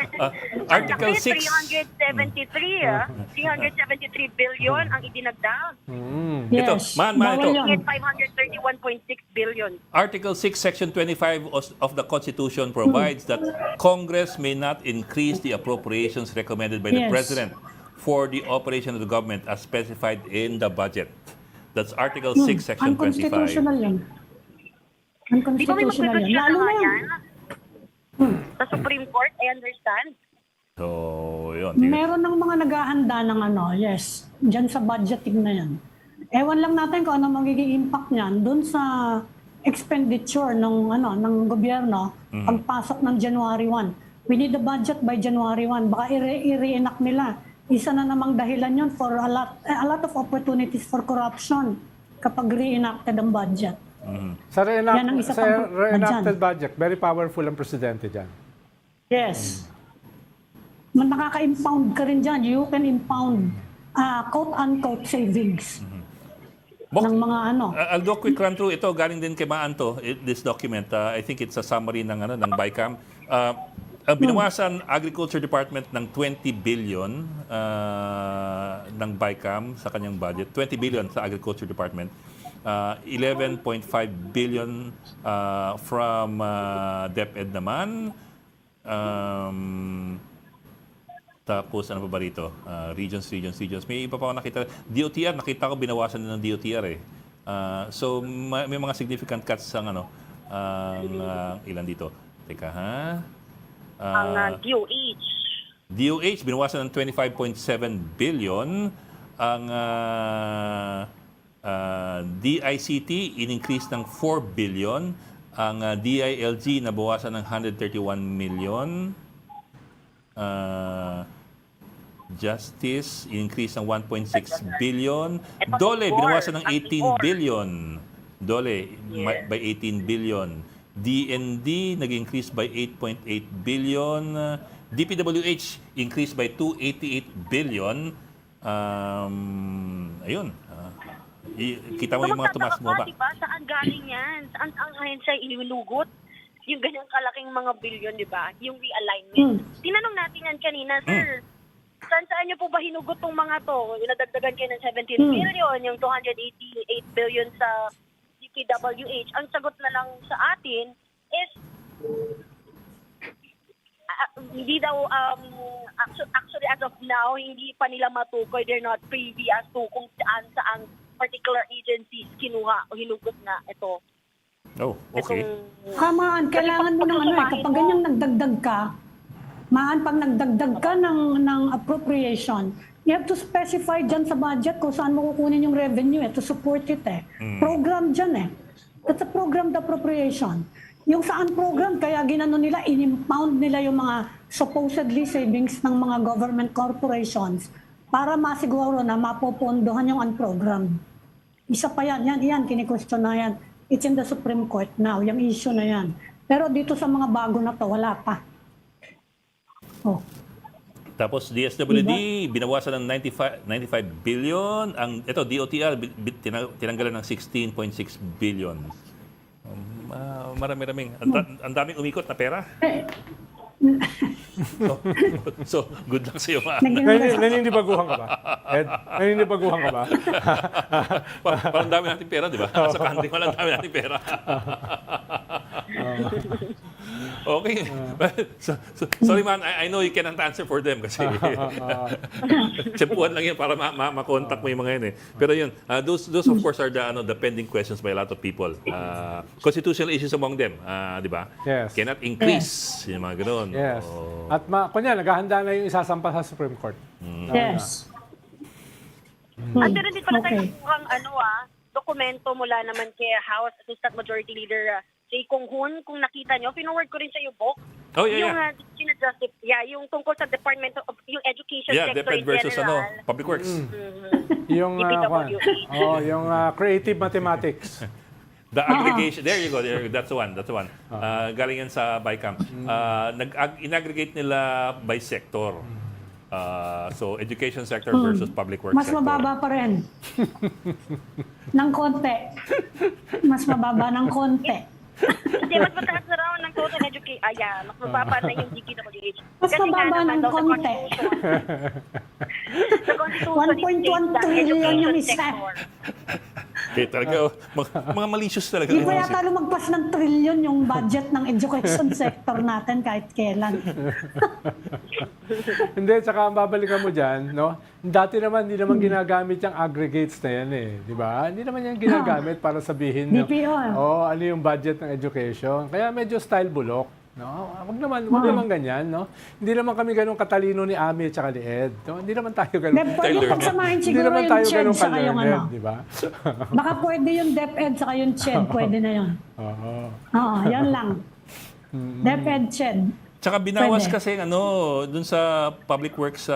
Article 6. 373 billion ang idinagdag. Yes. Ito, man, Bawal ito. yun. At 531.6 billion. Article 6, Section 25 of the Constitution provides that Congress may not increase the appropriations recommended by the Yes. President for the operation of the government as specified in the budget. That's Article 6, Section 25. Unconstitutional yun. Di ba may Unconstitutional yun. magpipigil Lalo na na nga yun. yan? Sa Supreme Court, I understand. So, yun. Meron ng mga naghahanda ng yes, dyan sa budgeting na yan. Ewan lang natin kung ano magiging impact niyan dun sa expenditure ng gobyerno pagpasok ng January 1. We need the budget by January 1. Baka i-re-enact nila. Isa na namang dahilan yun for a lot of opportunities for corruption. kapag re-enacted ang budget. Sa, Yan ang isa sa pang reenacted budget, very powerful ang presidente dyan. Yes. Nakaka-impound ka rin dyan. You can impound quote-unquote savings ng mga ano. I'll do a quick run through. Ito, galing din kay Maanto, this document. I think it's a summary ng BICAM. Binawasan Agriculture Department ng 20 billion ng BICAM sa kanyang budget. 20 billion sa Agriculture Department. 11.5 billion from DepEd naman. Tapos ano pa ba rito? Regions. May iba pa ako nakita. DOTR, nakita ko binawasan din ng DOTR eh. So may mga significant cuts ang ilan dito. Teka ha. Ang DOH. DOH binawasan ng 25.7 billion. Ang DICT in-increase ng 4 billion. Ang DILG nabawasan ng 131 million. Justice in-increase ng 1.6 billion. DOLE binawasan ng 18 billion. DOLE by 18 billion. DND nag-increase by 8.8 billion. DPWH increased by 288 billion. Ayun. Kita mo yung mga tumas mo ba? Diba? Saan galing yan? Saan ang ahensya inilugot? Yung ganyang kalaking mga bilyon, di ba? Yung realignment. Tinanong natin yan kanina, sir. Saan niyo po ba hinugot tong mga to? Yung nadagdagan kayo ng 17 billion, yung 288 billion sa DPWH. Ang sagot na lang sa atin is hindi daw, actually as of now, hindi pa nila matukoy. They're not privy as to kung saan particular agencies kinuha o hinugot na ito. Oh, okay. Kamaan, kailangan mo ng ano eh, kapag ganyang nagdagdag ka, pag nagdagdag ka ng appropriation, you have to specify dyan sa budget kung saan mo kukunin yung revenue to support it eh. Program dyan eh. That's a programmed appropriation. Yung saan program, kaya ginano nila, in-impound nila yung mga supposedly savings ng mga government corporations para masiguro na mapopondohan yung unprogrammed. Isa pa yan, kini-question na yan. It's in the Supreme Court now, yung issue na yan. Pero dito sa mga bago na to, wala pa. Oh. Tapos DSWD, binawasan ng 95 billion. Ito, DOTR, tinanggalan ng 16.6 billion. Marami-raming. Ang daming umikot na pera. So, good luck sa iyo, Ma. Naninibaguhan ka ba? Ed, naninibaguhan ka ba? Parang dami natin pera, di ba? Sa country, walang dami natin pera. Okay. Sorry man, I know you cannot answer for them kasi tsempuhan lang yun para makontak mo yung mga yun eh. Pero yun, those of course are the pending questions by a lot of people. Constitutional issues among them, di ba? Yes. Cannot increase, yung mga gano'n. Yes. At kunya, naghahanda na yung isasampa sa Supreme Court. Yes. At meron din pala tayo mukhang dokumento mula naman kay House Assistant Majority Leader Jay Kong Hoon. Kung nakita nyo, pinoward ko rin sa yung book. Oh, yeah, yung, yung tungkol sa Department of yung Education Sector DepEd in versus general. Public Works. Yung, yung creative mathematics. The aggregation, there you go. That's the one. Galing yan sa BICAM. In-aggregate nila by sector. So, education sector versus public works Mas sector. mababa pa rin. Ng konti. Mas mababa ng konti. Hindi, mas mataas na raw ng total education. Mas mababa na yung DPWH. Mas mababa ng konti. Sa Constitution, 1.1 trillion yung isa. Okay, talaga, mga malicious talaga. Di ba yata lumagpas ng trillion yung budget ng education sector natin kahit kailan? Hindi, tsaka ang babalikan mo dyan, no? Dati naman, hindi naman ginagamit yung aggregates na yan eh. Di ba? Hindi naman yan ginagamit para sabihin DPO. ano yung budget ng education. Kaya medyo style bulok. No? Wag naman ganyan, no? Hindi naman kami ganun katalino ni Ami at saka ni Ed. No? Hindi naman tayo ganun. Yung pagsamahin Hindi siguro naman yung tayo CHED ganun saka yung ano. di ba? Baka pwede yung DepEd saka yung CHED, pwede na yun. Oo, yan lang. DepEd, CHED. Tsaka binawas Pwede. kasi dun sa public works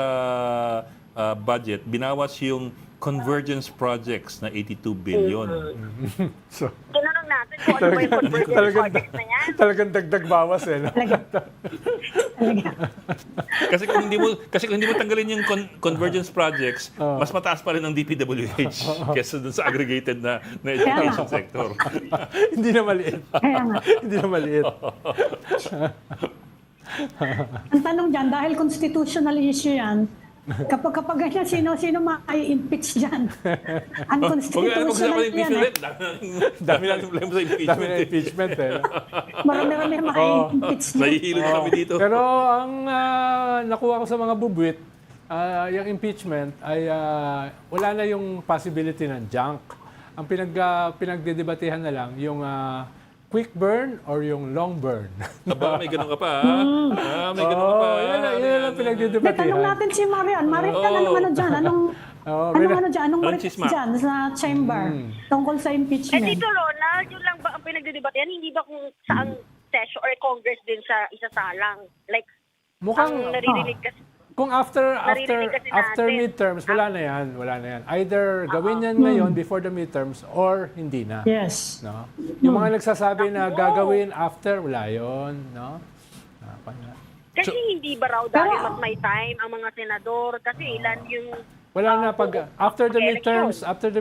budget, binawas yung convergence projects na 82 billion. So, Tinanong natin kung ano ba yung convergence project na yan. talagang dagdag bawas eh. No? Kasi kung hindi mo tanggalin yung convergence projects, mas mataas pa rin ang DPWH kaysa dun sa aggregated na education sector. Hindi na maliit. Kaya nga. Hindi na maliit. Ang tanong dyan, dahil constitutional issue yan, kapag ganyan, sino ma-impeach dyan? Unconstitutional yan eh. Dami na problema sa impeachment. Dami na impeachment eh. no? Marami ma-impeach dyan. Nahihilo na kami dito. Pero ang nakuha ko sa mga bubwit, yung impeachment ay wala na yung possibility ng junk. Ang pinagdedebatehan na lang yung quick burn or yung long burn. Aba, may ganun ka pa, ha? May ganun ka pa. Yan ang May pinagdedebatehan. tanong natin si Marian. Marian, anong ano dyan? Anong marites chisma? dyan sa chamber tungkol sa Eh, impeachment? Tito Ronald, yun lang ba ang pinagdidebatehan? Hindi ba kung saang session or Congress din sa isasalang? Like, Mukhang, ang naririnig kasi. kung after Naririnig kasi natin. midterms, wala na yan. Either gawin yan ngayon before the midterms or hindi na. Yes. No? Yung mga nagsasabi na gagawin after, wala yun. No? Kasi hindi ba raw dahil mas may time ang mga senador? Kasi ilan yung... Wala na pag after the Election.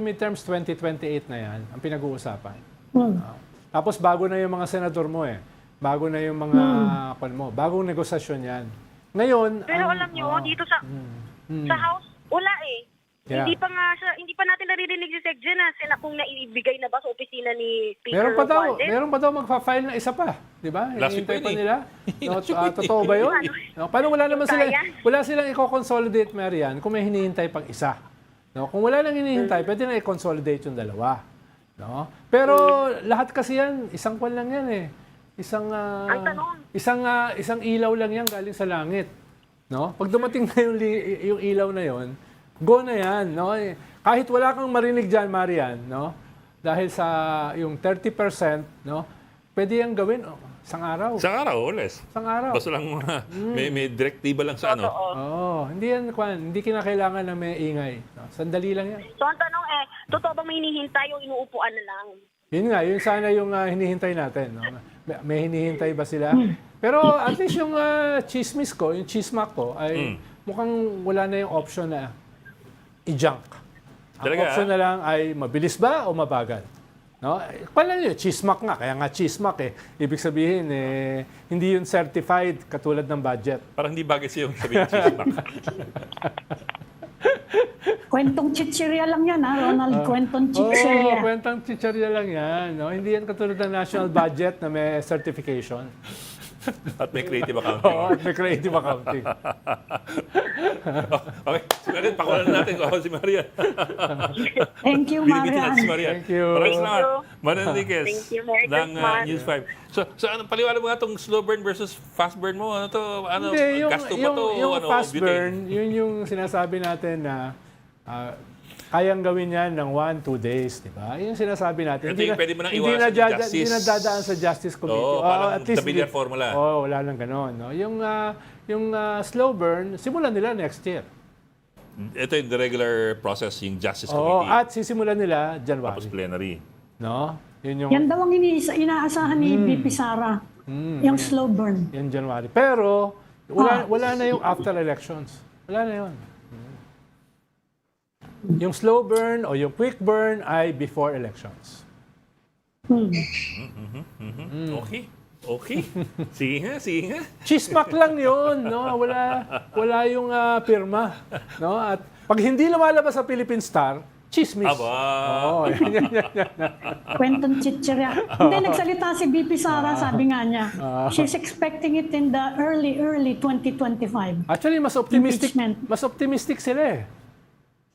midterms 2028 na yan ang pinag-uusapan. Hmm. Tapos bago na yung mga senador mo eh. Bago na yung mga bagong negosasyon yan. Ngayon, Pero alam niyo, dito sa House, wala eh. Yeah. Hindi pa natin naririnig si Secgen na kung naibigay na ba sa opisina ni Speaker meron pa daw magfa-file na isa pa, 'di ba? Last week Hinihintay pa yun eh. nila. No, totoo ba 'yun? No, paano wala naman sila silang i-consolidate, Marian, kung may hinihintay pang isa. No, kung wala nang hinihintay, pwede na i-consolidate yung dalawa. No? Pero lahat kasi yan, isang kwan lang yan eh. Isang isang ilaw lang yan galing sa langit. No? Pag dumating na yung ilaw na yon, go na yan, no? Kahit wala kang marinig diyan, Marian, no? Dahil sa yung 30%, no? Pwede yang gawin isang araw. Isang araw, less. Isang araw. Basta lang may direktiba lang sa ano. Hindi yan hindi kinakailangan na may ingay. No? Sandali lang yan. So ang tanong totoo ba may hinihintay o inuupuan na lang? Yun sana yung hinihintay natin. No? May hinihintay ba sila? Pero at least yung chismis ko, yung chismak ko, ay mukhang wala na yung option na i-junk. Ang Talaga, option na lang ay mabilis ba o mabagal. No? Pala nyo, chismak nga. Kaya nga chismak eh. Ibig sabihin, hindi yun certified katulad ng budget. Parang hindi bagay siya yung sabihin chismak. Kwentong chichirya lang yan, ha, Ronald? Kwentong chichirya. Kwentang chichirya lang yan. No? Hindi yan katulad ng national budget na may certification. At may creative accounting. Oo, at may creative accounting. Okay, si Marian, pakulan natin kung ako si Marian. Thank you, Binibitin Marian. natin si Marian. Thank you. Maraming salamat. Marian Enriquez Thank you. Merry ng Christmas. News 5. So ano, paliwanag mo nga itong slow burn versus fast burn mo? Ano to? Ano, Hindi, gasto pa to? yung Ano, fast butane? burn, yun yung sinasabi natin na kayang gawin yan ng 1-2 days, di ba? Yun yung sinasabi natin. Ito yung pwede mo nang hindi iwasan yung justice. Hindi na dadaan sa Justice Committee. Oo, parang at least the Villar formula. wala nang ganon. No? Yung slow burn, simulan nila next year. Ito yung the regular process, yung Justice Oo, Committee. at sisimulan nila Tapos January. plenary. No? Yun yung Yan daw ang inaasahan ni BP Sara. Yung slow burn. yung January. Pero wala na yung after elections. Wala na yun. Yung slow burn o yung quick burn ay before elections. Okay. Sige nga. Chismak lang yun, no? Wala yung pirma, no? At pag hindi lumalabas sa Philippine Star, chismis. Aba. Oo, yan. Kwentong chichirya. Hindi, nagsalita si BP Sara, sabi nga niya. She's expecting it in the early 2025. Actually, mas optimistic sila eh.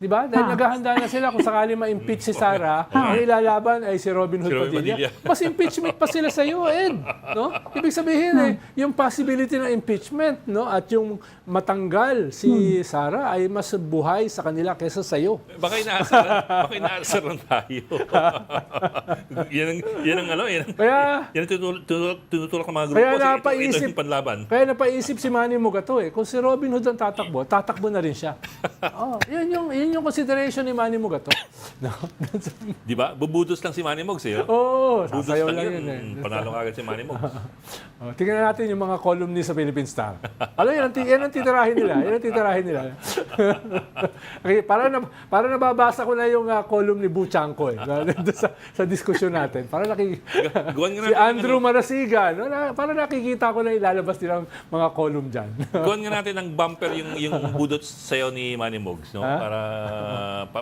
Di ba? Dahil naghahanda na sila kung sakali ma-impeach si Sara, ang ilalaban ay si Robin Hood Si Robin Padilla. Padilla. Mas impeachment pa sila sa iyo, Ed. No? Ibig sabihin yung possibility ng impeachment, no, at yung matanggal si Sara ay mas buhay sa kanila kaysa sa iyo. Baka inaasar lang tayo. yan ang ano, yan ang tinutulak ng mga grupo. Kaya Ito yung panlaban. Kaya napaisip si Manny Mugato kung si Robin Hood ang tatakbo na rin siya. Yun yun yung consideration ni Manny Mugato. No? Di ba? Bubutos lang si Manny Mogs eh. Oo, Budos sasayaw lang lang yun. yun eh. Panalo agad si Manny Mogs. Tingnan natin yung mga columnist sa Philippine Star. Alam yan ang titirahin nila. Yan ang titirahin nila. Okay, para nababasa ko na yung column ni Bu Chanco sa diskusyon natin. Para Gawan nga si natin Andrew Marasiga, no? Para nakikita ko na ilalabas nilang mga column dyan. Gawan nga natin ng bumper yung budot sayaw ni Manny Mogs, no? Para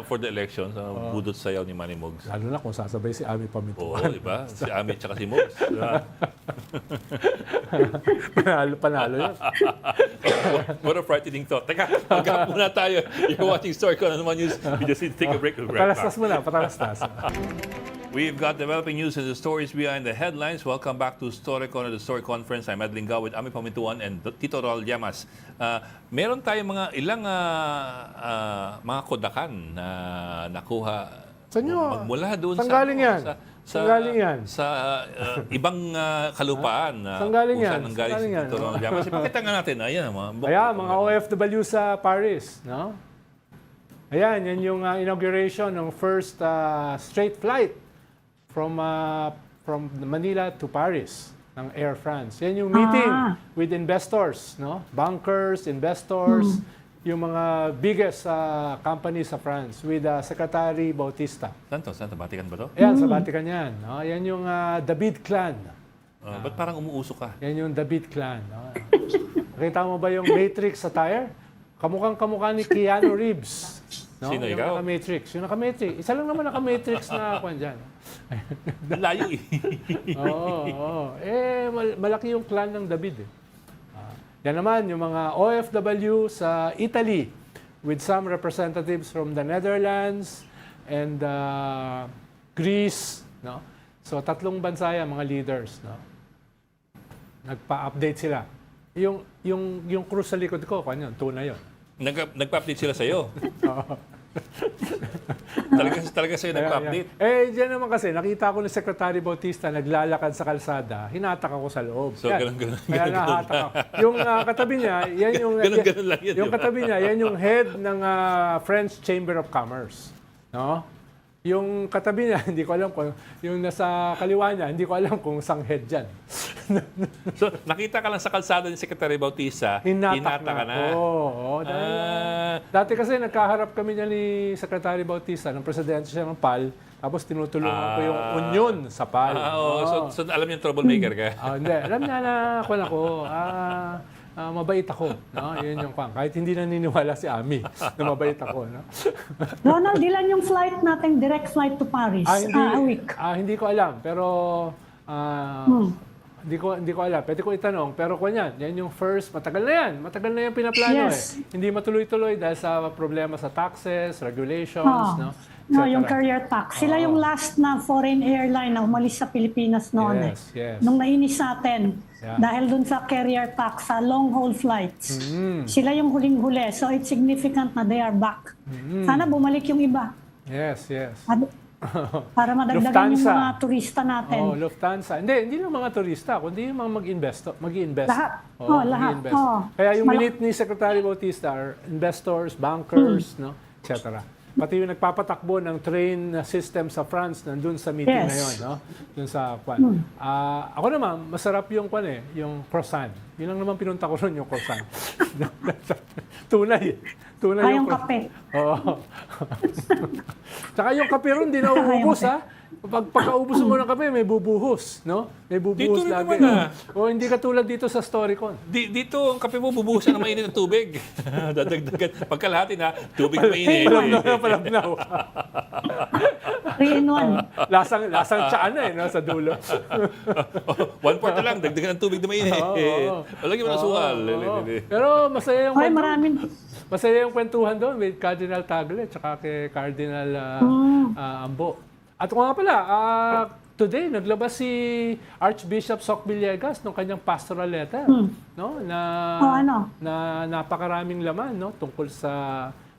for the elections, budot sayaw ni Manny Mogs. Lalo na kung sasabay si Ami Oo, Pamintuan. di ba? Si Amit tsaka si Mogs. Diba? Panalo yun. What a frightening thought. Teka, magkap muna tayo. You're watching Storycon on One News. We just need to take a break. We'll be right back. Patalastas mo na, patalastas. We've got developing news and the stories behind the headlines. Welcome back to Storycon at the Story Conference. I'm Edwin Gao with Ami Pamintuan and Tito Rol Llamas. Meron tayong ilang mga kodakan na nakuha Saan nyo? mula doon Saan galing yan? Sa Saan galing yan? Sa ibang kalupaan. Saan galing kung yan? saan nanggaling Saan si galing yan? Tito Rol Llamas. Pakita nga natin. Ayan, Mga OFW sa Paris, no? Ayan, yan yung inauguration ng first straight flight from Manila to Paris ng Air France. Yan yung meeting with investors, no? Bankers, investors, yung mga biggest companies sa France with Secretary Bautista. Saan to? Vatican ba to? Ayan, sa Vatican yan. No? Yan yung David clan. Ba't parang umuusok ka? Yan yung David clan. No? Nakita mo ba yung Matrix attire? Kamukhang-kamukha ni Keanu Reeves. No? Sino, yung ikaw? Naka-Matrix. Yung naka-Matrix. Isa lang naman naka-Matrix na kwan dyan. Ang layo eh. Oo. Malaki yung clan ng David eh. Yan naman, yung mga OFW sa Italy with some representatives from the Netherlands and Greece. No? So, 3 bansa yan, mga leaders. No? Nagpa-update sila. Yung cruise sa likod ko, kanyan, tuna yun. Nagpa-update sila sa'yo. talaga sa'yo nagpa-update. Diyan naman kasi, nakita ko ni Secretary Bautista naglalakad sa kalsada, hinatak ako sa loob. So, ganun. Kaya nahatak ako. Yung katabi niya, yan yung... Ganun lang yun. Yung katabi niya, yan yung head ng French Chamber of Commerce. No? Yung katabi niya, hindi ko alam kung... Yung nasa kaliwa niya, hindi ko alam kung sang head dyan. So, nakita ka lang sa kalsada ni Secretary Bautista, hinata ka na. Oo. Dati kasi nagkaharap kami niya ni Secretary Bautista, ng presidente siya ng PAL, tapos tinutulungan ko yung union sa PAL. So, alam niyo troublemaker ka? Hindi. Alam niya na ako. Mabait ako. No? Yun yung kwan. Kahit hindi naniniwala si Ami na mabait ako. No? Ronald, ilan yung flight natin, direct flight to Paris? A week. Hindi ko alam. Pero hindi ko alam. Pwede ko itanong. Pero kung yan yung first. Matagal na yan. Matagal na yan pinaplano Yes. Hindi matuloy-tuloy dahil sa problema sa taxes, regulations. No? No, etc. yung career tax. Sila yung last na foreign airline na umalis sa Pilipinas noon. Yes. Nung nainis natin. Yeah. Dahil dun sa carrier tax, sa long-haul flights. Sila yung huling-huli. So it's significant na they are back. Sana bumalik yung iba. Yes. Para madagdagan yung Lufthansa. mga turista natin. Lufthansa. Hindi lang mga turista, kundi yung mga mag-invest. Lahat. Lahat. mag-invest. Kaya yung minute ni Secretary Bautista are investors, bankers, no, etc. Pati yung nagpapatakbo ng train system sa France nandun sa meeting na yun, no? Dun sa kwan. Ako naman, masarap yung kwan yung croissant. Yun lang naman pinunta ko ron yung croissant. Tunay Yung croissant. kape. Oo. Tsaka yung kape ron, di na uubos, ha? Pagkaubos mo ng kape, may bubuhos, no? May bubuhos Dito rin lagi. naman, O hindi katulad dito sa Storycon. Dito, ang kape mo, bubuhusan ng mainit ng tubig. Dadagdagan. Pagkalahati na, tubig mainit. Palabnaw. 3 in 1. Lasang tsaan na no, sa dulo. 1/4 na lang, dagdagan ng tubig na mainit. Lagyan mo ng sukal. Pero masaya yung Hoy, masaya yung kwentuhan doon with Cardinal Tagle at kay Cardinal Ambo. At kung nga pala, today naglabas si Archbishop Soc Villegas ng kanyang pastoral letter, no? Na napakaraming laman, no? Tungkol sa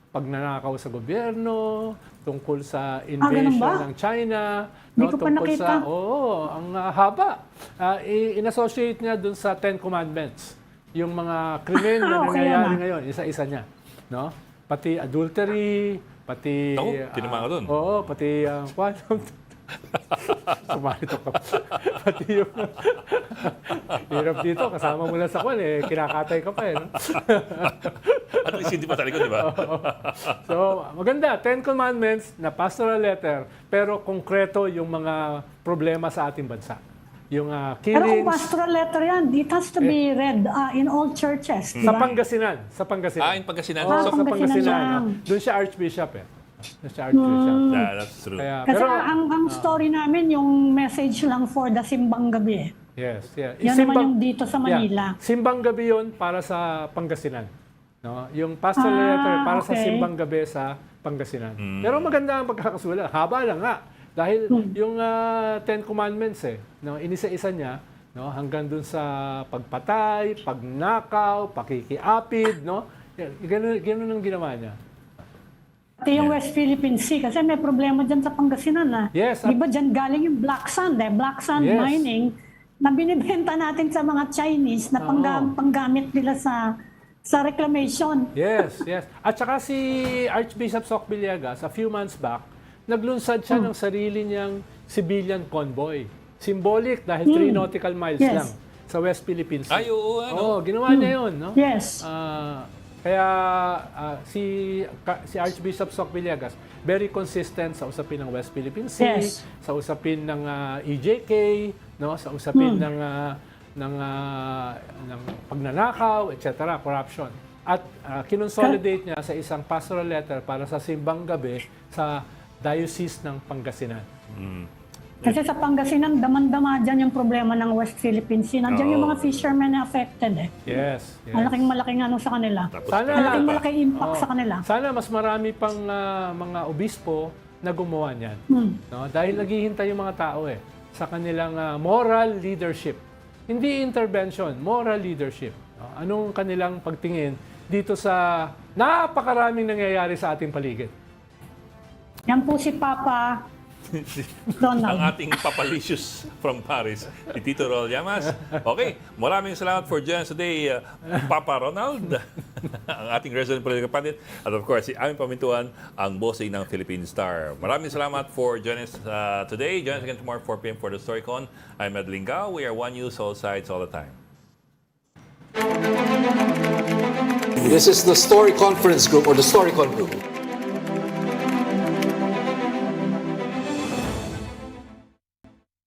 pagnanakaw sa gobyerno, tungkol sa invasion ng China, Hindi no? ko pa Tungkol nakita. sa ang haba. In-associate niya dun sa 10 Commandments. Yung mga krimen na nangyayari ngayon, isa-isa niya, no? Pati adultery, pati... Ako, tinama ka dun. Oo, pati sumarito ka. Pati yung... hirap dito, kasama mo lang sa kwan eh. Kinakatay ka pa eh. No? At least hindi pa talikod, di ba? So, maganda. 10 Commandments na pastoral letter, pero konkreto yung mga problema sa ating bansa. Yung Pero kung killings... pastoral letter yan, it has to be read in all churches. Sa Pangasinan. Sa Pangasinan. In Pangasinan. Oo, So, sa Pangasinan Pangasinan. lang. Doon siya Archbishop eh. Doon siya Archbishop. that's true. Kaya, Kasi ang story namin, yung message lang for the simbang gabi. yes, yeah. Yan naman yung dito sa Manila. Yeah. Simbang gabi yun para sa Pangasinan. No? Yung pastoral letter para sa okay. simbang gabi sa Pangasinan. Pero maganda ang pagkakasulat. Haba lang nga. Dahil yung 10 Commandments no, inisa-isa niya, no, hanggang dun sa pagpatay, pagnakaw, pakikiapid, no? Ganun ang ginawa niya. Pati yung West Philippine Sea, kasi may problema dyan sa Pangasinan. Yes. Di ba dyan galing yung black sand, black sand Yes. mining, na binibenta natin sa mga Chinese na panggamit nila sa reclamation. Yes, yes. At saka si Archbishop Soc Villegas, a few months back, naglunsad siya ng sarili niyang civilian convoy. Symbolic dahil 3 nautical miles Yes. lang sa West Philippine Sea. Ay, oo, ano? Oo, ginawa niya yun, no? Yes. Kaya si Archbishop Soc Villegas, very consistent sa usapin ng West Philippine Sea, Yes. sa usapin ng EJK, no, sa usapin ng pagnanakaw, etc., corruption. At kinonsolidate niya sa isang pastoral letter para sa simbang gabi sa Diocese ng Pangasinan. Kasi sa Pangasinan, daman-dama dyan yung problema ng West Philippine Sea. Nandiyan yung mga fishermen na affected Yes, yes. Malaking ano sa kanila. Sana, Malaking impact sa kanila. sana mas marami pang mga obispo na gumawa niyan. No? Dahil naghihintay yung mga tao sa kanilang moral leadership. Hindi intervention, moral leadership. No? Anong kanilang pagtingin dito sa napakaraming nangyayari sa ating paligid? Yan po si Papa Ang Donald. ating papalicious from Paris, si Tito Rol Llamas. Okay, maraming salamat for joining us today, Papa Ronald, ang ating resident political pundit, at of course, si aming pamintuan, ang bossing ng Philippine Star. Maraming salamat for joining us today. Join us again tomorrow 4 p.m. for the Storycon. I'm Ed Lingao. We are One News, all sides, all the time. This is the Story Conference Group or the Storycon Group.